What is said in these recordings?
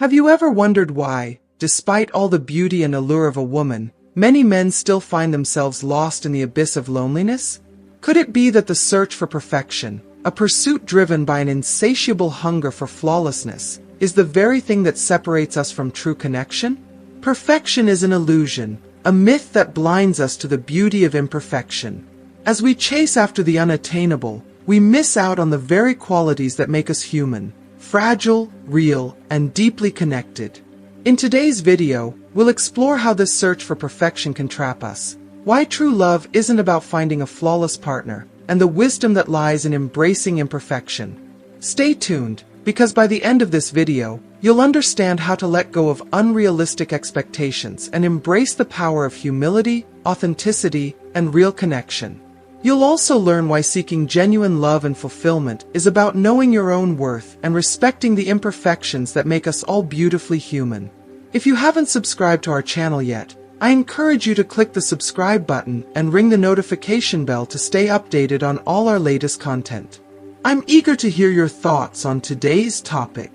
Have you ever wondered why, despite all the beauty and allure of a woman, many men still find themselves lost in the abyss of loneliness? Could it be that the search for perfection, a pursuit driven by an insatiable hunger for flawlessness, is the very thing that separates us from true connection? Perfection is an illusion, a myth that blinds us to the beauty of imperfection. As we chase after the unattainable, we miss out on the very qualities that make us human, fragile, real, and deeply connected. In today's video, we'll explore how this search for perfection can trap us, why true love isn't about finding a flawless partner, and the wisdom that lies in embracing imperfection. Stay tuned, because by the end of this video, you'll understand how to let go of unrealistic expectations and embrace the power of humility, authenticity, and real connection. You'll also learn why seeking genuine love and fulfillment is about knowing your own worth and respecting the imperfections that make us all beautifully human. If you haven't subscribed to our channel yet, I encourage you to click the subscribe button and ring the notification bell to stay updated on all our latest content. I'm eager to hear your thoughts on today's topic.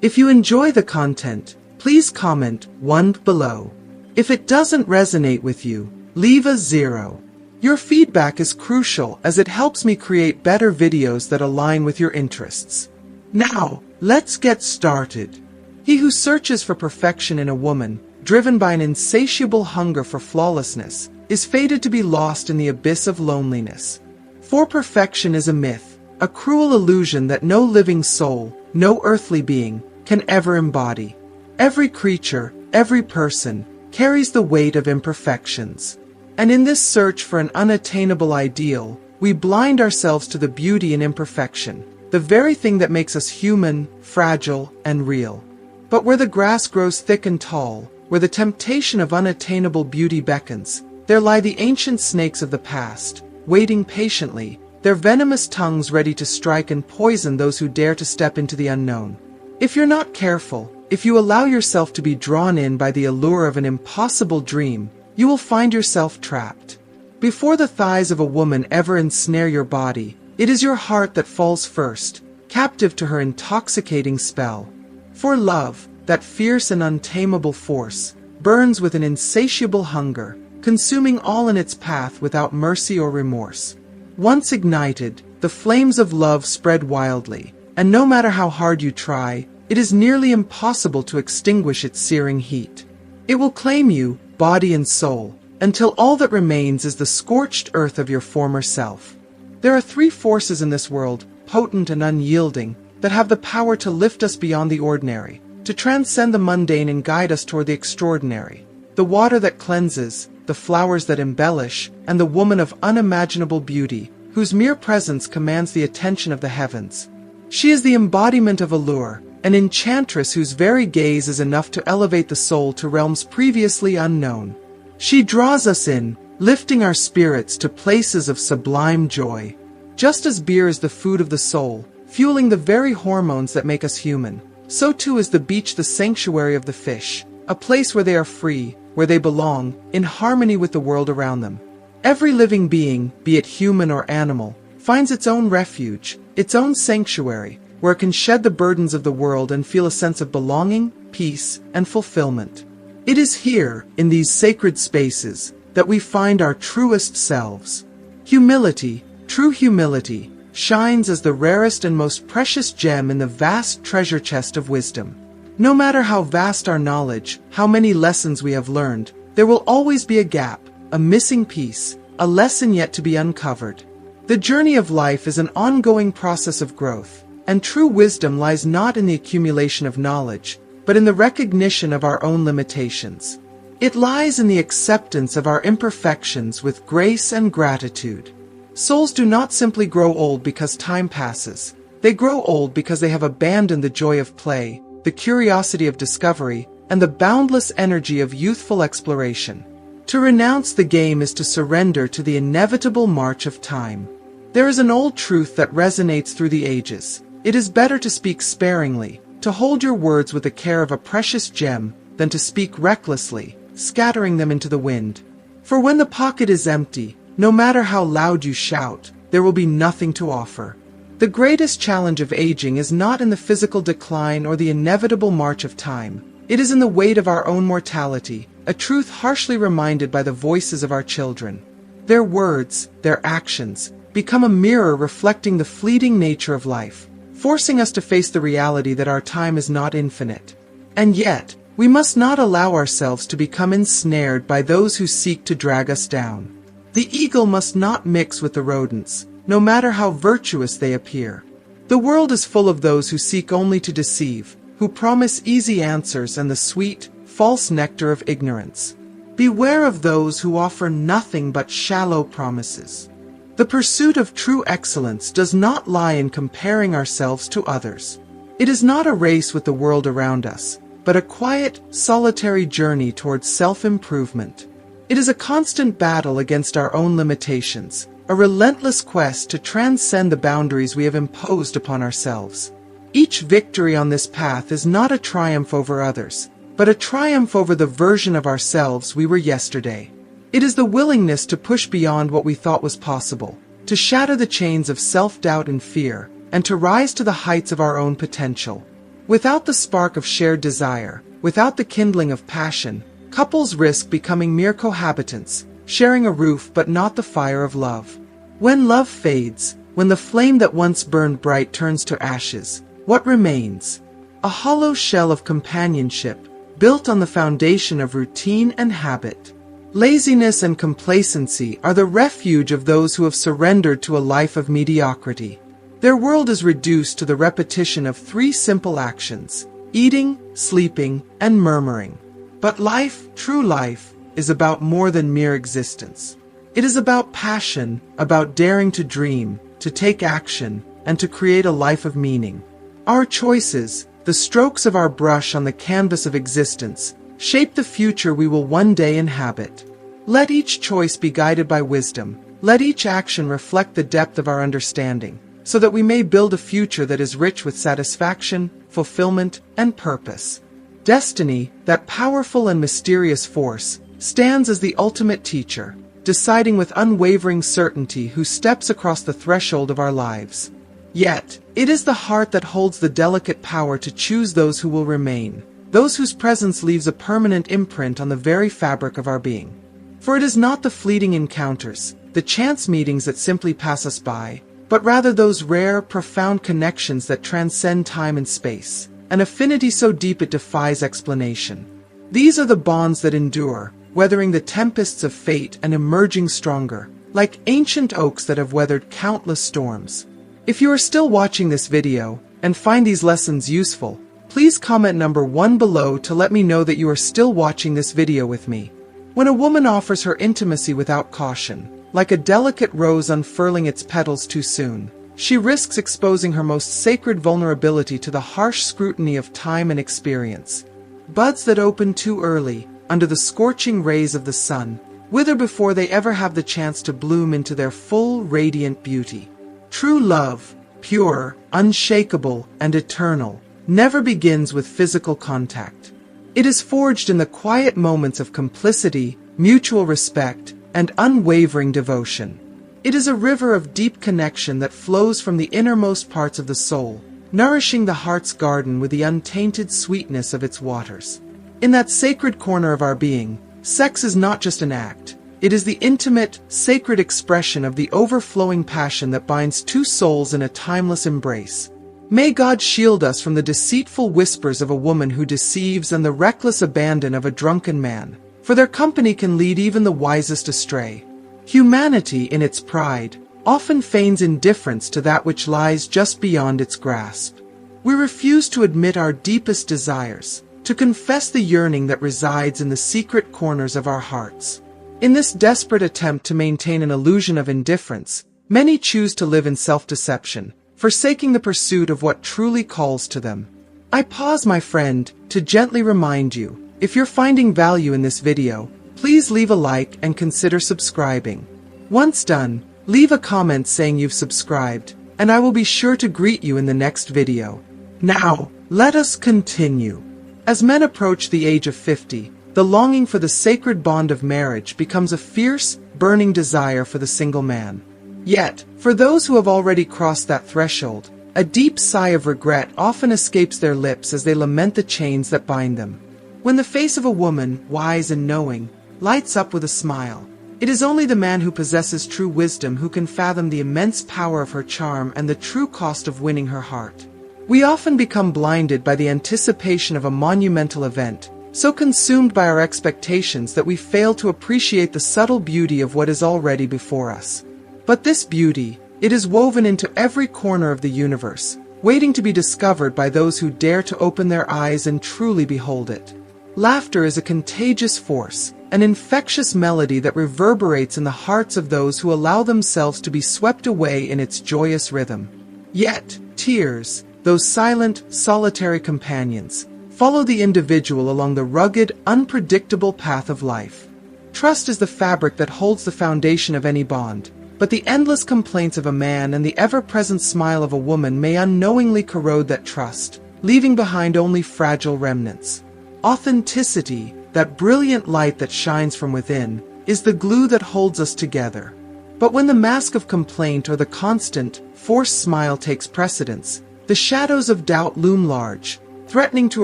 If you enjoy the content, please comment 1 below. If it doesn't resonate with you, leave a 0. Your feedback is crucial as it helps me create better videos that align with your interests. Now, let's get started. He who searches for perfection in a woman, driven by an insatiable hunger for flawlessness, is fated to be lost in the abyss of loneliness. For perfection is a myth, a cruel illusion that no living soul, no earthly being, can ever embody. Every creature, every person, carries the weight of imperfections. And in this search for an unattainable ideal, we blind ourselves to the beauty in imperfection, the very thing that makes us human, fragile, and real. But where the grass grows thick and tall, where the temptation of unattainable beauty beckons, there lie the ancient snakes of the past, waiting patiently, their venomous tongues ready to strike and poison those who dare to step into the unknown. If you're not careful, if you allow yourself to be drawn in by the allure of an impossible dream, you will find yourself trapped. Before the thighs of a woman ever ensnare your body, it is your heart that falls first, captive to her intoxicating spell. For love, that fierce and untamable force, burns with an insatiable hunger, consuming all in its path without mercy or remorse. Once ignited, the flames of love spread wildly, and no matter how hard you try, it is nearly impossible to extinguish its searing heat. It will claim you, body and soul, until all that remains is the scorched earth of your former self. There are 3 forces in this world, potent and unyielding, that have the power to lift us beyond the ordinary, to transcend the mundane and guide us toward the extraordinary. The water that cleanses, the flowers that embellish, and the woman of unimaginable beauty, whose mere presence commands the attention of the heavens. She is the embodiment of allure, an enchantress whose very gaze is enough to elevate the soul to realms previously unknown. She draws us in, lifting our spirits to places of sublime joy. Just as beer is the food of the soul, fueling the very hormones that make us human, so too is the beach the sanctuary of the fish, a place where they are free, where they belong, in harmony with the world around them. Every living being, be it human or animal, finds its own refuge, its own sanctuary, where it can shed the burdens of the world and feel a sense of belonging, peace, and fulfillment. It is here, in these sacred spaces, that we find our truest selves. Humility, true humility, shines as the rarest and most precious gem in the vast treasure chest of wisdom. No matter how vast our knowledge, how many lessons we have learned, there will always be a gap, a missing piece, a lesson yet to be uncovered. The journey of life is an ongoing process of growth. And true wisdom lies not in the accumulation of knowledge, but in the recognition of our own limitations. It lies in the acceptance of our imperfections with grace and gratitude. Souls do not simply grow old because time passes. They grow old because they have abandoned the joy of play, the curiosity of discovery, and the boundless energy of youthful exploration. To renounce the game is to surrender to the inevitable march of time. There is an old truth that resonates through the ages. It is better to speak sparingly, to hold your words with the care of a precious gem, than to speak recklessly, scattering them into the wind. For when the pocket is empty, no matter how loud you shout, there will be nothing to offer. The greatest challenge of aging is not in the physical decline or the inevitable march of time. It is in the weight of our own mortality, a truth harshly reminded by the voices of our children. Their words, their actions, become a mirror reflecting the fleeting nature of life, forcing us to face the reality that our time is not infinite. And yet, we must not allow ourselves to become ensnared by those who seek to drag us down. The eagle must not mix with the rodents, no matter how virtuous they appear. The world is full of those who seek only to deceive, who promise easy answers and the sweet, false nectar of ignorance. Beware of those who offer nothing but shallow promises. The pursuit of true excellence does not lie in comparing ourselves to others. It is not a race with the world around us, but a quiet, solitary journey towards self-improvement. It is a constant battle against our own limitations, a relentless quest to transcend the boundaries we have imposed upon ourselves. Each victory on this path is not a triumph over others, but a triumph over the version of ourselves we were yesterday. It is the willingness to push beyond what we thought was possible, to shatter the chains of self-doubt and fear, and to rise to the heights of our own potential. Without the spark of shared desire, without the kindling of passion, couples risk becoming mere cohabitants, sharing a roof but not the fire of love. When love fades, when the flame that once burned bright turns to ashes, what remains? A hollow shell of companionship, built on the foundation of routine and habit. Laziness and complacency are the refuge of those who have surrendered to a life of mediocrity. Their world is reduced to the repetition of 3 simple actions: eating, sleeping, and murmuring. But life, true life, is about more than mere existence. It is about passion, about daring to dream, to take action, and to create a life of meaning. Our choices, the strokes of our brush on the canvas of existence, shape the future we will one day inhabit. Let each choice be guided by wisdom. Let each action reflect the depth of our understanding, so that we may build a future that is rich with satisfaction, fulfillment, and purpose. Destiny, that powerful and mysterious force, stands as the ultimate teacher, deciding with unwavering certainty who steps across the threshold of our lives. Yet, it is the heart that holds the delicate power to choose those who will remain, those whose presence leaves a permanent imprint on the very fabric of our being. For it is not the fleeting encounters, the chance meetings that simply pass us by, but rather those rare, profound connections that transcend time and space, an affinity so deep it defies explanation. These are the bonds that endure, weathering the tempests of fate and emerging stronger, like ancient oaks that have weathered countless storms. If you are still watching this video, and find these lessons useful, please comment number 1 below to let me know that you are still watching this video with me. When a woman offers her intimacy without caution, like a delicate rose unfurling its petals too soon, she risks exposing her most sacred vulnerability to the harsh scrutiny of time and experience. Buds that open too early, under the scorching rays of the sun, wither before they ever have the chance to bloom into their full, radiant beauty. True love, pure, unshakable, and eternal, never begins with physical contact. It is forged in the quiet moments of complicity, mutual respect, and unwavering devotion. It is a river of deep connection that flows from the innermost parts of the soul, nourishing the heart's garden with the untainted sweetness of its waters. In that sacred corner of our being, sex is not just an act. It is the intimate, sacred expression of the overflowing passion that binds 2 souls in a timeless embrace. May God shield us from the deceitful whispers of a woman who deceives and the reckless abandon of a drunken man, for their company can lead even the wisest astray. Humanity, in its pride, often feigns indifference to that which lies just beyond its grasp. We refuse to admit our deepest desires, to confess the yearning that resides in the secret corners of our hearts. In this desperate attempt to maintain an illusion of indifference, many choose to live in self-deception, forsaking the pursuit of what truly calls to them. I pause, my friend, to gently remind you, if you're finding value in this video, please leave a like and consider subscribing. Once done, leave a comment saying you've subscribed, and I will be sure to greet you in the next video. Now, let us continue. As men approach the age of 50, the longing for the sacred bond of marriage becomes a fierce, burning desire for the single man. Yet, for those who have already crossed that threshold, a deep sigh of regret often escapes their lips as they lament the chains that bind them. When the face of a woman, wise and knowing, lights up with a smile, it is only the man who possesses true wisdom who can fathom the immense power of her charm and the true cost of winning her heart. We often become blinded by the anticipation of a monumental event, so consumed by our expectations that we fail to appreciate the subtle beauty of what is already before us. But this beauty, it is woven into every corner of the universe, waiting to be discovered by those who dare to open their eyes and truly behold it. Laughter is a contagious force, an infectious melody that reverberates in the hearts of those who allow themselves to be swept away in its joyous rhythm. Yet, tears, those silent, solitary companions, follow the individual along the rugged, unpredictable path of life. Trust is the fabric that holds the foundation of any bond, but the endless complaints of a man and the ever-present smile of a woman may unknowingly corrode that trust, leaving behind only fragile remnants. Authenticity, that brilliant light that shines from within, is the glue that holds us together. But when the mask of complaint or the constant, forced smile takes precedence, the shadows of doubt loom large, threatening to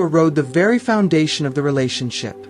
erode the very foundation of the relationship.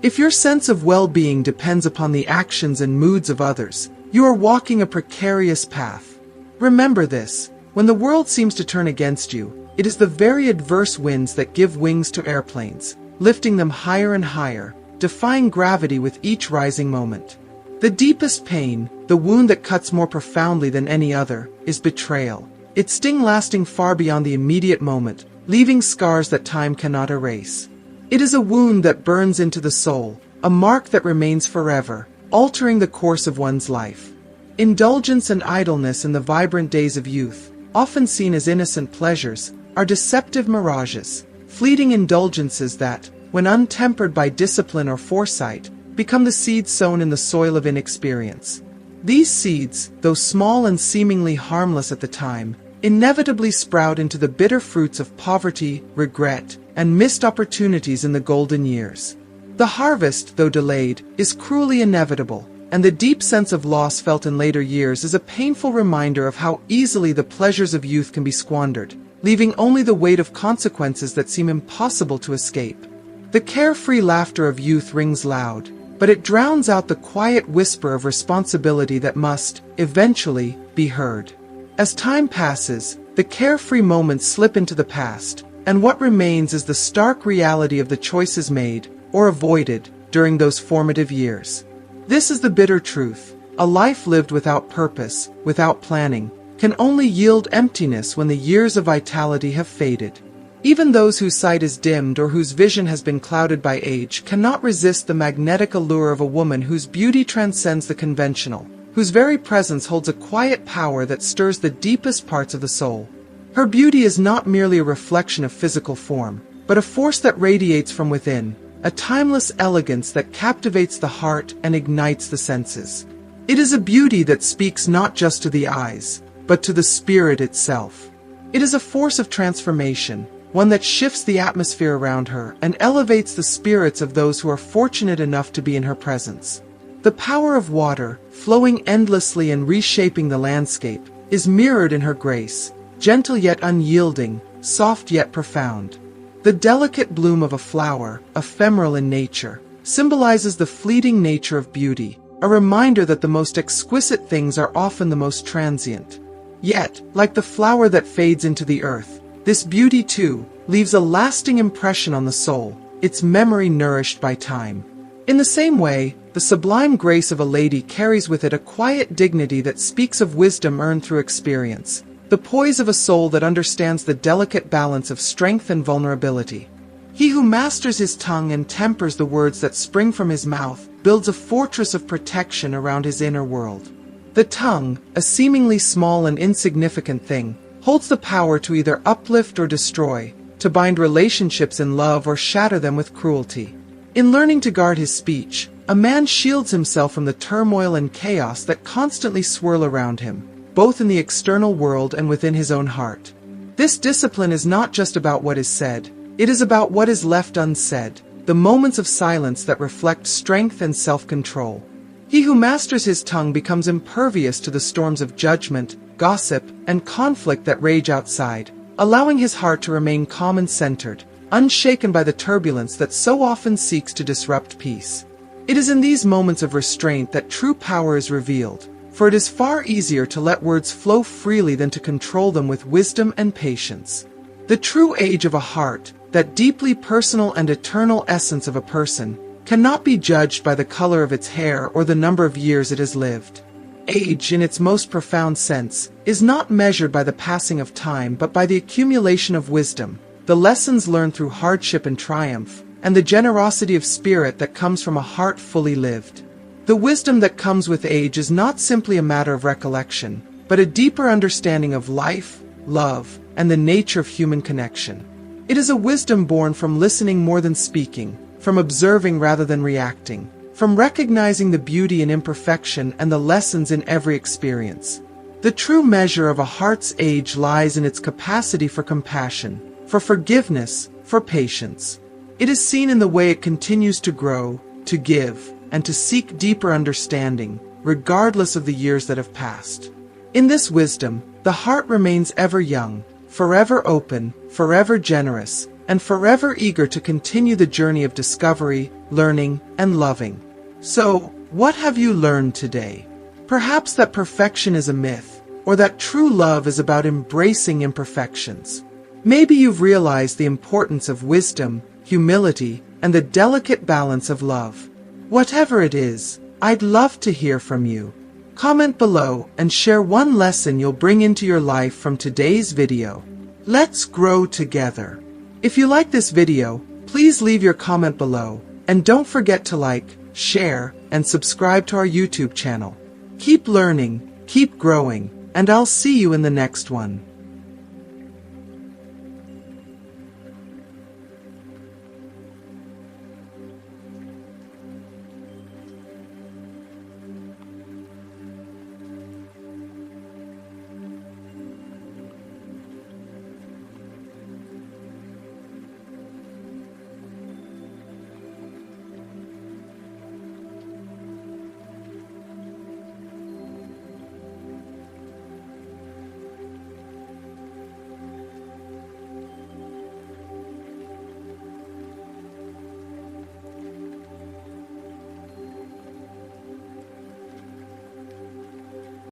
If your sense of well-being depends upon the actions and moods of others, you are walking a precarious path. Remember this: when the world seems to turn against you, it is the very adverse winds that give wings to airplanes, lifting them higher and higher, defying gravity with each rising moment. The deepest pain, the wound that cuts more profoundly than any other, is betrayal. Its sting lasting far beyond the immediate moment, leaving scars that time cannot erase. It is a wound that burns into the soul, a mark that remains forever, altering the course of one's life. Indulgence and idleness in the vibrant days of youth, often seen as innocent pleasures, are deceptive mirages, fleeting indulgences that, when untempered by discipline or foresight, become the seeds sown in the soil of inexperience. These seeds, though small and seemingly harmless at the time, inevitably sprout into the bitter fruits of poverty, regret, and missed opportunities in the golden years. The harvest, though delayed, is cruelly inevitable, and the deep sense of loss felt in later years is a painful reminder of how easily the pleasures of youth can be squandered, leaving only the weight of consequences that seem impossible to escape. The carefree laughter of youth rings loud, but it drowns out the quiet whisper of responsibility that must, eventually, be heard. As time passes, the carefree moments slip into the past, and what remains is the stark reality of the choices made, or avoided, during those formative years. This is the bitter truth: a life lived without purpose, without planning, can only yield emptiness when the years of vitality have faded. Even those whose sight is dimmed or whose vision has been clouded by age cannot resist the magnetic allure of a woman whose beauty transcends the conventional, whose very presence holds a quiet power that stirs the deepest parts of the soul. Her beauty is not merely a reflection of physical form, but a force that radiates from within, a timeless elegance that captivates the heart and ignites the senses. It is a beauty that speaks not just to the eyes, but to the spirit itself. It is a force of transformation, one that shifts the atmosphere around her and elevates the spirits of those who are fortunate enough to be in her presence. The power of water, flowing endlessly and reshaping the landscape, is mirrored in her grace, gentle yet unyielding, soft yet profound. The delicate bloom of a flower, ephemeral in nature, symbolizes the fleeting nature of beauty, a reminder that the most exquisite things are often the most transient. Yet, like the flower that fades into the earth, this beauty too leaves a lasting impression on the soul, its memory nourished by time. In the same way, the sublime grace of a lady carries with it a quiet dignity that speaks of wisdom earned through experience, the poise of a soul that understands the delicate balance of strength and vulnerability. He who masters his tongue and tempers the words that spring from his mouth builds a fortress of protection around his inner world. The tongue, a seemingly small and insignificant thing, holds the power to either uplift or destroy, to bind relationships in love or shatter them with cruelty. In learning to guard his speech, a man shields himself from the turmoil and chaos that constantly swirl around him, both in the external world and within his own heart. This discipline is not just about what is said, it is about what is left unsaid, the moments of silence that reflect strength and self-control. He who masters his tongue becomes impervious to the storms of judgment, gossip, and conflict that rage outside, allowing his heart to remain calm and centered, unshaken by the turbulence that so often seeks to disrupt peace. It is in these moments of restraint that true power is revealed, for it is far easier to let words flow freely than to control them with wisdom and patience. The true age of a heart, that deeply personal and eternal essence of a person, cannot be judged by the color of its hair or the number of years it has lived. Age, in its most profound sense, is not measured by the passing of time but by the accumulation of wisdom, the lessons learned through hardship and triumph, and the generosity of spirit that comes from a heart fully lived. The wisdom that comes with age is not simply a matter of recollection, but a deeper understanding of life, love, and the nature of human connection. It is a wisdom born from listening more than speaking, from observing rather than reacting, from recognizing the beauty in imperfection and the lessons in every experience. The true measure of a heart's age lies in its capacity for compassion, for forgiveness, for patience. It is seen in the way it continues to grow, to give, and to seek deeper understanding, regardless of the years that have passed. In this wisdom, the heart remains ever young, forever open, forever generous, and forever eager to continue the journey of discovery, learning, and loving. So, what have you learned today? Perhaps that perfection is a myth, or that true love is about embracing imperfections. Maybe you've realized the importance of wisdom, humility, and the delicate balance of love. Whatever it is, I'd love to hear from you. Comment below and share one lesson you'll bring into your life from today's video. Let's grow together. If you like this video, please leave your comment below, and don't forget to like, share, and subscribe to our YouTube channel. Keep learning, keep growing, and I'll see you in the next one.